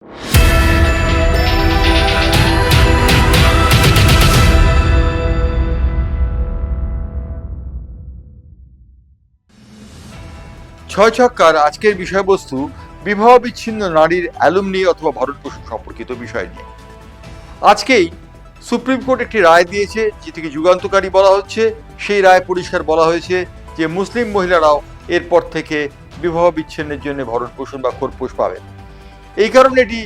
ছয় ছক্কার আজকের বিষয়বস্তু বিবাহ বিচ্ছিন্ন নারীর অ্যালুমনি অথবা ভরণ পোষণ সম্পর্কিত বিষয় নিয়ে। আজকেই সুপ্রিম কোর্ট একটি রায় দিয়েছে, যেটিকে যুগান্তকারী বলা হচ্ছে। সেই রায় পরিষ্কার বলা হয়েছে যে মুসলিম মহিলারাও এরপর থেকে বিবাহ বিচ্ছিন্নের জন্য ভরণ পোষণ বা খোরপোশ পাবেন। এই কারণে এটি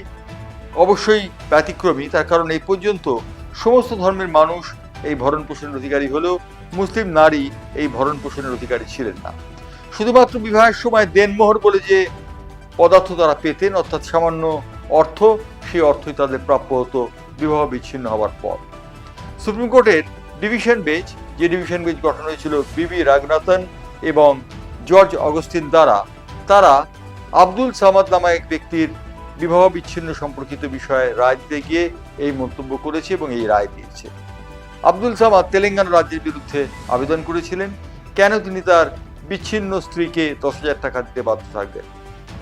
অবশ্যই ব্যতিক্রমী, তার কারণ এই পর্যন্ত সমস্ত ধর্মের মানুষ এই ভরণ পোষণের অধিকারী হলেও মুসলিম নারী এই ভরণ পোষণের অধিকারী ছিলেন না। শুধুমাত্র বিবাহের সময় দেনমোহর বলে যে পদার্থ তারা পেতেন, অর্থাৎ সামান্য অর্থ, সেই অর্থই তাদের প্রাপ্য হতো বিবাহ বিচ্ছিন্ন হওয়ার পর। সুপ্রিম কোর্টের ডিভিশন বেঞ্চ, যে ডিভিশন বেঞ্চ গঠন হয়েছিল বিবি রাগনাথন এবং জর্জ অগস্টিন দ্বারা, তারা আব্দুল সামাদ নামা এক ব্যক্তির বিবাহ বিচ্ছিন্ন সম্পর্কিত বিষয়ে রায় দিতে গিয়ে এই মন্তব্য করেছে এবং এই রায় দিয়েছে। আব্দুল সামাদ তেলেঙ্গানা রাজ্যের বিরুদ্ধে আবেদন করেছিলেন। কেন তিনি তার বিচ্ছিন্ন স্ত্রীকে 10,000 টাকা দিতে বাধ্য থাকবেন?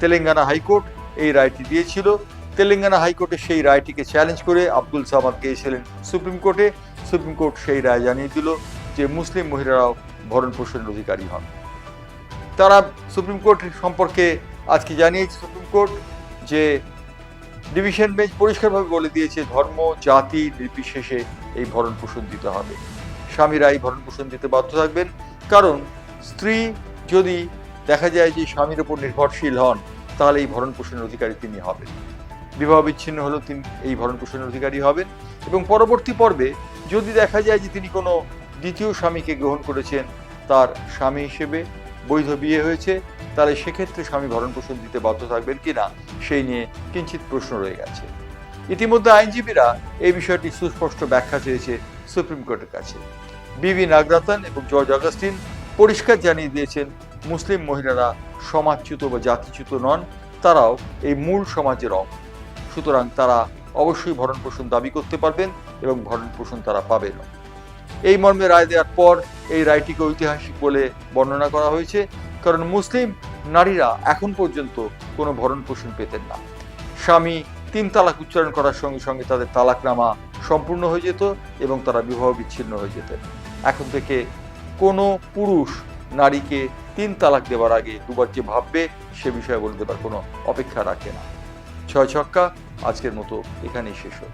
তেলেঙ্গানা হাইকোর্ট এই রায়টি দিয়েছিল। তেলেঙ্গানা হাইকোর্টে সেই রায়টিকে চ্যালেঞ্জ করে আব্দুল সামাদ গিয়েছিলেন সুপ্রিম কোর্টে। সুপ্রিম কোর্ট সেই রায় জানিয়ে দিল যে মুসলিম মহিলারাও ভরণ পোষণের অধিকারী হন। তারা সুপ্রিম কোর্ট সম্পর্কে আজকে জানিয়েছে সুপ্রিম কোর্ট যে ডিভিশন বেঞ্চ পরিষ্কারভাবে বলে দিয়েছে ধর্ম জাতি নির্বিশেষে এই ভরণ পোষণ দিতে হবে। স্বামীরা এই ভরণ পোষণ দিতে বাধ্য থাকবেন, কারণ স্ত্রী যদি দেখা যায় যে স্বামীর উপর নির্ভরশীল হন, তাহলে এই ভরণ পোষণের অধিকারী তিনি হবেন। বিবাহ বিচ্ছিন্ন হলেও তিনি এই ভরণ পোষণের অধিকারী হবেন। এবং পরবর্তী পর্বে যদি দেখা যায় যে তিনি কোনো দ্বিতীয় স্বামীকে গ্রহণ করেছেন, তার স্বামী হিসেবে বৈধ বিয়ে হয়েছে, তাহলে সেক্ষেত্রে স্বামী ভরণ পোষণ দিতে বাধ্য থাকবেন কিনা সেই নিয়ে কিঞ্চিত প্রশ্ন রয়ে গেছে। ইতিমধ্যে আইনজীবীরা এই বিষয়টি সুস্পষ্ট ব্যাখ্যা চেয়েছে সুপ্রিম কোর্টের কাছে। বিবি নাগরাতন এবং জর্জ অগাস্টিন পরিষ্কার জানিয়ে দিয়েছেন মুসলিম মহিলারা সমাজচ্যুত বা জাতিচ্যুত নন, তারাও এই মূল সমাজের অঙ্গ। সুতরাং তারা অবশ্যই ভরণ পোষণ দাবি করতে পারবেন এবং ভরণ পোষণ তারা পাবেন। এই মর্মে রায় দেওয়ার পর এই রায়টিকে ঐতিহাসিক বলে বর্ণনা করা হয়েছে, কারণ মুসলিম নারীরা এখন পর্যন্ত কোনো ভরণ পোষণ পেতেন না। স্বামী 3 তালাক উচ্চারণ করার সঙ্গে সঙ্গে তাদের তালাকনামা সম্পূর্ণ হয়ে যেত এবং তারা বিবাহ বিচ্ছিন্ন হয়ে যেতেন। এখন থেকে কোনো পুরুষ নারীকে 3 তালাক দেওয়ার আগে দুবার যে ভাববে সে বিষয়ে বলে দেবার কোনো অপেক্ষা রাখে না। ছয় ছক্কা আজকের মতো এখানেই শেষ হল।